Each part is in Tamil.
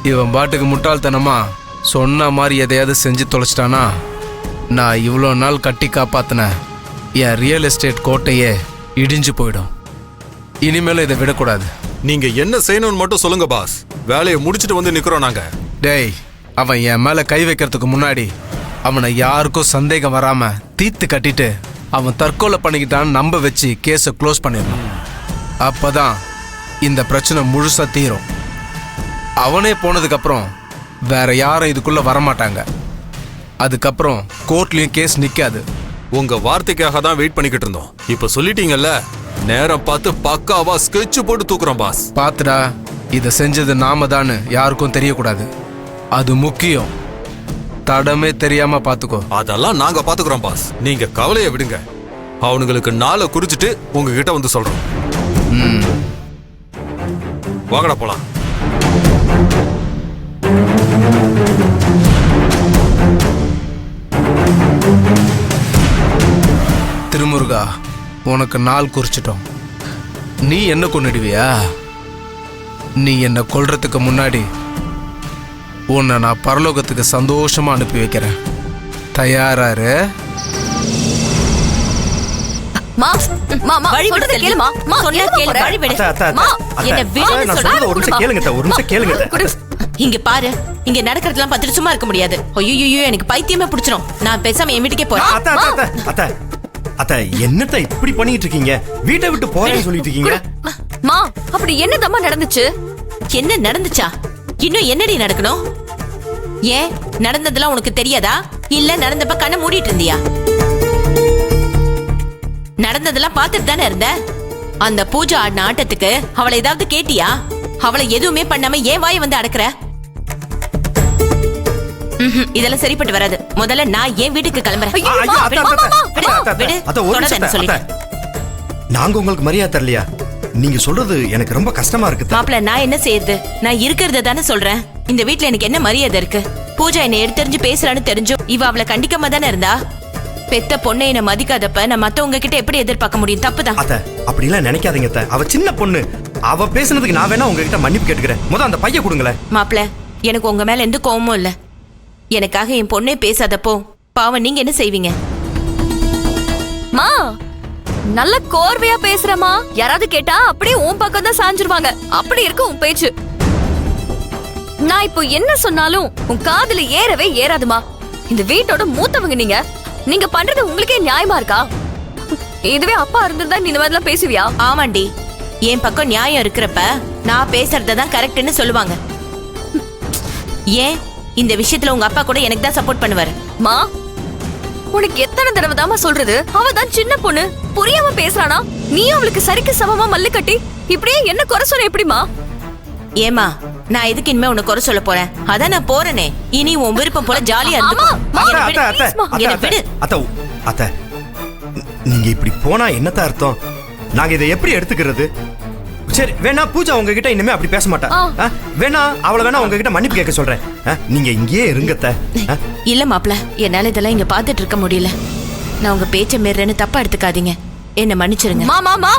இவன் பாட்டுக்கு முட்டாள்தனமா சொன்ன மாதிரி எதையாவது செஞ்சு தொலைச்சிட்டானா நான் இவ்வளோ நாள் கட்டி காப்பாத்தின என் ரியல் எஸ்டேட் கோட்டையே இடிஞ்சு போயிடும். இனிமேலும் இதை விடக்கூடாது. நீங்க என்ன செய்யணும்னு மட்டும் சொல்லுங்க பாஸ். வேலையை முடிச்சுட்டு வந்து நிக்கிறோம் நாங்க. டேய், அவன் என் மேல கை வைக்கிறதுக்கு முன்னாடி அவனை யாருக்கும் சந்தேகம் வராம தீர்த்து கட்டிட்டு அவன் தற்கொலை பண்ணிக்கிட்டான்னு நம்ப வச்சு கேஸை க்ளோஸ் பண்ணிடணும். அப்பதான் இந்த பிரச்சனை முழுசா தீரும். அவனே போனதுக்கப்புறம் வேற யாரும் இதுக்குள்ள வரமாட்டாங்க. அதுக்கப்புறம் கோர்ட்லயும் கேஸ் நிக்காது. உங்க வார்த்தைக்காக தான் வெயிட் பண்ணிக்கிட்டு இருந்தோம். இப்ப சொல்லிட்டீங்கல்ல, நேரம் பார்த்து பக்காவா ஸ்கெட்ச் போட்டு தூக்குறோம் பாஸ். பாத்துடா, இதை செஞ்சது நாம தான்னு யாருக்கும் தெரியக்கூடாது. அது முக்கியம். தடமே தெரியாம பாத்துக்கோ. அதெல்லாம் நாங்க பாத்துக்கிறோம் பாஸ். நீங்க கவலையை விடுங்க. அவனுங்களுக்கு நாளை குறிச்சிட்டு உங்ககிட்ட வந்து சொல்றோம். வாங்கடா போலாம். திருமுருகா, உனக்கு நாள் குறிச்சிட்டோம். நீ என்ன கொன்னுடுவியா? நீ என்ன கொல்றதுக்கு முன்னாடி உன்னை நான் பரலோகத்துக்கு சந்தோஷமா அனுப்பி வைக்கிறேன். தயாராரு? இங்க பாரு, இங்க நடக்கிறதெல்லாம் பார்த்துட்டு சும்மா இருக்க முடியாது. ஐயோ, எனக்கு பைத்தியமே பிடிச்சிரும். நான் பேசாம என் வீட்டுக்கே போறேன். அத்த, என்னத்த இப்படி பண்ணிட்டு இருக்கீங்க? வீட்டை விட்டு போறேன்னு சொல்லிட்டு இருக்கீங்க. மா, அப்படி என்னதம்மா நடந்துச்சு? என்ன நடந்துச்சா? இன்னும் என்னடி நடக்கணும்? ஏன் நடந்ததெல்லாம் உனக்கு தெரியாதா? இல்ல நடந்தப்ப கண்ணை மூடிட்டு இருந்தியா? நடந்ததெல்லாம் பார்த்துட்டு தானே இருந்த. அந்த பூஜா ஆடின ஆட்டத்துக்கு அவளை ஏதாவது கேட்டியா? அவளை எதுவுமே பண்ணாம ஏன் வாயை வந்து அடக்குற? இதெல்லாம் சரிப்பட்டு வராது. முதல்ல நான் என் வீட்டுக்கு கிளம்புறேன். நாங்க உங்களுக்கு மரியாதை தரலையா? நீங்க சொல்றது எனக்கு ரொம்ப கஷ்டமா இருக்கு. மாப்பிள்ள, நான் என்ன செய்யறது? நான் இருக்கிறத தானே சொல்றேன். இந்த வீட்டுல எனக்கு என்ன மரியாதை இருக்கு? பூஜா என்ன எடுத்தெறிஞ்சு பேசுறான்னு தெரிஞ்சும் இவ அவளை கண்டிக்காம தானே இருந்தா. பெத்த பொண்ணை என்ன மதிக்காதப்ப நான் மத்தவங்க கிட்ட எப்படி எதிர்பார்க்க முடியும்? தப்புதான். அத்த, அப்படி எல்லாம் நினைக்காதீங்க. அவ சின்ன பொண்ணு. அவ பேசுனதுக்கு நான் வேணா உங்ககிட்ட மன்னிப்பு கேட்டுக்கிறேன். முதல்ல அந்த பைய கொடுங்களேன். மாப்பிள்ள, எனக்கு உங்க மேல எந்த கோவமும் இல்ல. எனக்காக என் பொண்ணே பேசாதப்போ பாவம் நீங்க என்ன செய்வீங்க? மா, நல்ல கோர்வையா பேசுறமா. யாராவது கேட்டா அப்படியே உன் பக்கம் தான் சாஞ்சிருவாங்க. அப்படி இருக்கு உன் பேச்சு. நான் இப்போ என்ன சொன்னாலும் உன் காதுல ஏறவே ஏறாதுமா. இந்த வீட்டோட மூத்தவங்க நீங்க. நீங்க பண்றது உங்களுக்கே நியாயமா இருக்கா? இதுவே அப்பா இருந்திருந்தா நீ இந்த மாதிரிலாம் பேசுவியா? ஆமாண்டி, என் பக்கம் நியாயம் இருக்கிறப்ப நான் பேசுறதுதான் கரெக்ட்னு சொல்லுவாங்க. ஏன் இந்த விஷயத்துல உங்க அப்பா கூட எனக்கு தான் சப்போர்ட் பண்ணுவாரு. மா, உனக்கு எத்தனை தடவை தாமா சொல்றது? அவ தான் சின்ன பொண்ணு, புரியாம பேசுறானா? நீ அவளுக்கு சரிக்கு சமமா மல்லு கட்டி இப்படியே என்ன குறை சொல்ல எப்படிமா? ஏமா, நான் எதுக்கு இனிமே உன்னை குறை சொல்ல போறேன்? அதான் நான் போறேனே. இனி உன் விருப்பம் போல ஜாலியா அத்த, நீங்க இப்படி போனா என்னத்த அர்த்தம்? நாங்க இதை எப்படி எடுத்துக்கிறது? சரி, வேணா பூஜா உங்ககிட்ட இனிமே அப்படி பேச மாட்டா. வேணா அவளை வேணா உங்ககிட்ட மன்னிப்பு கேட்க சொல்றேன். நீங்க இங்கேயே இருங்கத்த. இல்ல மாப்ள, என்னால இதெல்லாம் இங்க பாத்துட்டு இருக்க முடியல. நான் உங்க பேச்ச மீறேன்னு தப்பா எடுத்துக்காதீங்க. என்ன மன்னிச்சிருங்க. மாமா,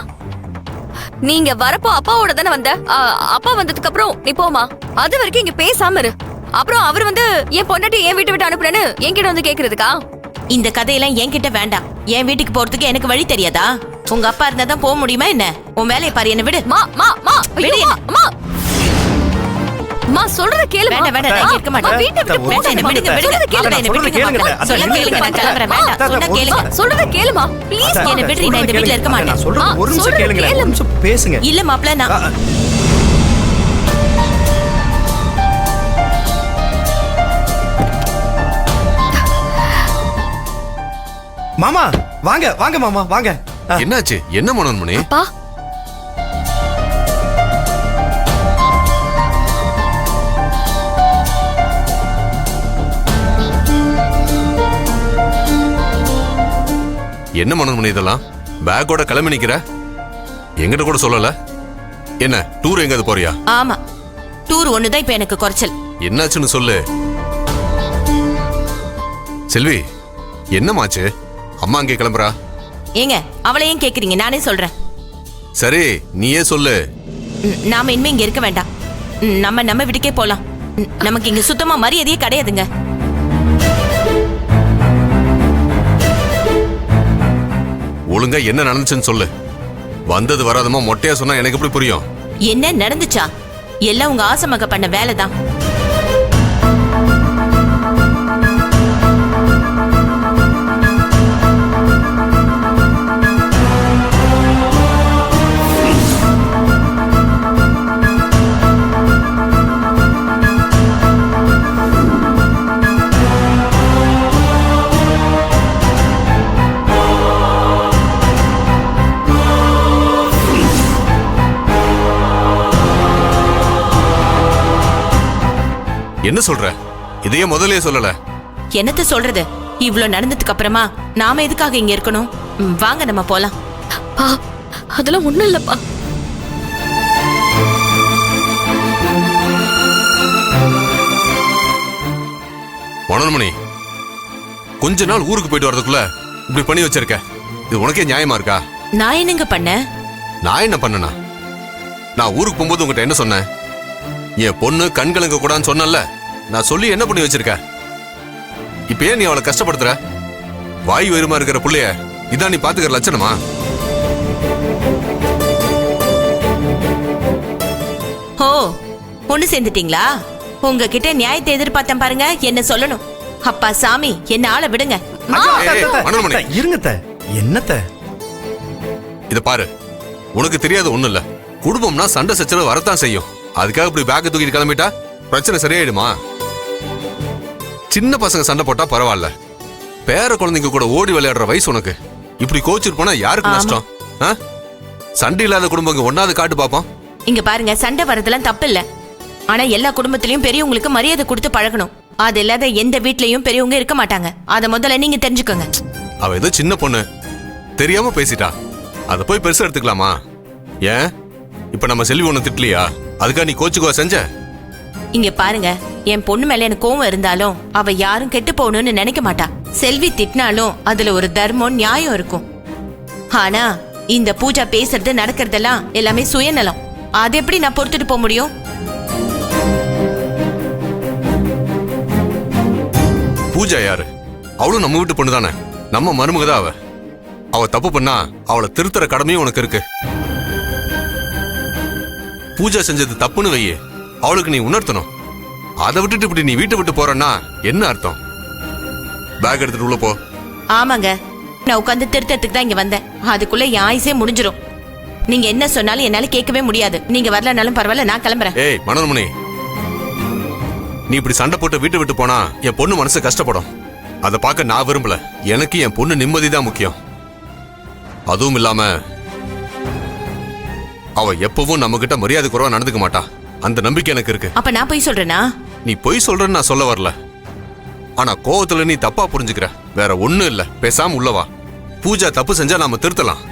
நீங்க வரப்போ அப்பாவோட தானே வந்த. அப்பா வந்ததுக்கு அப்புறம் நீ போமா. அது வரைக்கும் இங்க பேசாம இரு. அப்புறம் அவர் வந்து என் பொண்டாட்டி என் வீட்டை விட்டு அனுப்புறேன்னு என்கிட்ட வந்து கேக்குறதுக்கா? இந்த கதையெல்லாம் என்கிட்ட வேண்டாம். என் வீட்டுக்கு போறதுக்கு எனக்கு வழி தெரியாதா? உங்க அப்பா இருந்தாதான் போக முடியுமா என்ன? உன் வேலையை பாரு, என்ன விடு. மா, சொல்றத கேளு. வேண்டாம், நான் இருக்க மாட்டேன். வீட்டை விட்டு போங்க. என்ன விடுங்க. சொல்ல கேளுங்க, நான் கிளம்புறேன். வேண்டாம், சொன்னா கேளுங்க. சொல்றத கேளுமா ப்ளீஸ். என்ன விடுறீ, நான் இந்த வீட்ல இருக்க மாட்டேன். ஒரு நிமிஷம் கேளுங்க, ஒரு நிமிஷம் பேசுங்க. இல்ல மாப்ள, நான் மாமா வாங்க, வாங்க மாமா வாங்க. என்னாச்சு? என்ன மனோன்மணி? அப்பா, என்ன மனோன்மணி இதெல்லாம்? பேக்கோட கிளம்பி நிக்கிற? எங்கிட்ட கூட சொல்லல. என்ன டூர் எங்காவது போறியா? ஆமா, டூர் ஒண்ணுதான் இப்ப எனக்கு குறைச்சல். என்னாச்சுன்னு சொல்லு. செல்வி, என்னமாச்சு? அம்மா அங்கே கிளம்புறா? ஏங்க, அவளையும் கேக்குறீங்க? நானே சொல்றேன். சரி, நீயே சொல்லு. நாம இனிமே இங்க இருக்க வேண்டாம். நம்ம வீட்டுக்கே போலாம். நமக்கு இங்க சுத்தமா மரியாதையே கிடையாதுங்க. ஒழுங்கா என்ன நடந்துச்சுன்னு சொல்லு. வந்தது வராதமா மொட்டையா சொன்னா எனக்கு எப்படி புரியும்? என்ன நடந்துச்சா? எல்லாம் உங்க ஆசமக பண்ண வேலைதான். என்ன சொல்ற? இதையே முதல்லயே சொல்லல. என்னத்த சொல்றது? இவ்ளோ நடந்ததுக்கு அப்புறமா நாம எதுக்காக இங்க இருக்கணும்? வாங்க நம்ம போலாம். பா அதெல்லாம் ஒண்ணும் இல்லப்பா. மனோன்மணி, கொஞ்ச நாள் ஊருக்கு போயிட்டு வரதுக்குள்ள இப்படி பண்ணி வச்சிருக்க. இது உனக்கே நியாயமா இருக்கா? நான் என்னங்க பண்ணேன்? நான் என்ன பண்ணனா? நான் ஊருக்கு போகும்போது உங்ககிட்ட என்ன சொன்னேன்? என் பொண்ணு கண்கலங்க கூடாதுன்னு சொன்னல. நான் சொல்லி என்ன பண்ணி வச்சிருக்க? இப்ப ஏன் நீ அவளை கஷ்டப்படுத்துற? வாய் வருமா இருக்கிற புள்ளைய இதான் நீ பாத்துக்கிற லட்சணமா? ஓ, ஒண்ணு சேர்ந்துட்டீங்களா? உங்ககிட்ட நியாயத்தை எதிர்பார்த்தேன் பாருங்க. என்ன சொல்லணும்? அப்பா சாமி, என்ன ஆள விடுங்க. மனோன்மணி, இருங்கத்த. என்னத்த? இத பாரு, உனக்கு தெரியாது ஒண்ணு இல்ல. குடும்பம்னா சண்டை சச்சரவு வரத்தான் செய்யும். அதுக்காக இப்படி பேக்க தூக்கிட்டு கிளம்பிட்டா பிரச்சனை சரியாயிடுமா? சின்ன பசங்க சண்டை போட்டா பரவாயில்ல. பேர குழந்தைங்க கூட ஓடி விளையாடுற வயசு உனக்கு. இப்படி கோச்சிட்டு போனா யாருக்கு நஷ்டம்? சண்டை இல்லாத குடும்பங்க ஒன்னாவது காட்டு பாப்போம். இங்க பாருங்க, சண்டை வரதெல்லாம் தப்பு இல்ல. ஆனா எல்லா குடும்பத்திலயும் பெரியவங்களுக்கு மரியாதை கொடுத்து பழகணும். அது இல்லாத எந்த வீட்லயும் பெரியவங்க இருக்க மாட்டாங்க. அத முதல்ல நீங்க தெரிஞ்சுக்கோங்க. அவ ஏதோ சின்ன பொண்ணு, தெரியாம பேசிட்டா. அத போய் பெருசா எடுத்துக்கலாமா? ஏன் இப்ப நம்ம செல்வி ஒண்ணு திட்டலையா? அதுக்கா நீ கோச்சுக்குவா செஞ்ச? இங்க பாருங்க, என் பொண்ணு மேல எனக்கு கோவம் இருந்தாலும் அவ யாரும் கெட்டு போகணும்னு நினைக்க மாட்டா. செல்வி திட்டினாலும் அதுல ஒரு தர்மம் நியாயம் இருக்கும். ஆனா இந்த பூஜா பேசுறது நடக்கிறதெல்லாம் எல்லாமே சுயநலம். அது எப்படி நான் பொறுத்துட்டு போக முடியும்? பூஜா யாரு? அவளும் நம்ம வீட்டு பொண்ணு தானே. நம்ம மருமகதான் அவ. அவ தப்பு பண்ணா அவளை திருத்துற கடமையும் உனக்கு இருக்கு. பூஜா செஞ்சது தப்புன்னு வையே, அவளுக்கு நீ உணர்த்தணும். அதை விட்டுட்டு இப்படி நீ வீட்டை விட்டு போறன்னா என்ன அர்த்தம்? பேக் எடுத்துட்டு உள்ள போ. ஆமாங்க, நான் உட்காந்து திருத்தத்துக்கு தான் இங்க வந்தேன். அதுக்குள்ள என் ஆயுசே முடிஞ்சிரும். நீங்க என்ன சொன்னாலும் என்னால கேட்கவே முடியாது. நீங்க வரலனாலும் பரவாயில்ல, நான் கிளம்புறேன். ஏய் மனோன்மணி, நீ இப்படி சண்டை போட்டு வீட்டை விட்டு போனா என் பொண்ணு மனசு கஷ்டப்படும். அதை பார்க்க நான் விரும்பல. எனக்கு என் பொண்ணு நிம்மதி தான் முக்கியம். அதுவும் இல்லாம அவ எப்பவும் நம்ம கிட்ட மரியாதை குறைவா நடந்துக்க மாட்டா. அந்த நம்பிக்கை எனக்கு இருக்கு. அப்ப நான் போய் சொல்றேனா? நீ பொய் சொல்றன்னு நான் சொல்ல வரல. ஆனா கோவத்துல நீ தப்பா புரிஞ்சுக்கிற. வேற ஒண்ணும் இல்ல. பேசாம உள்ளவா. பூஜா தப்பு செஞ்சா நாம திருத்தலாம்.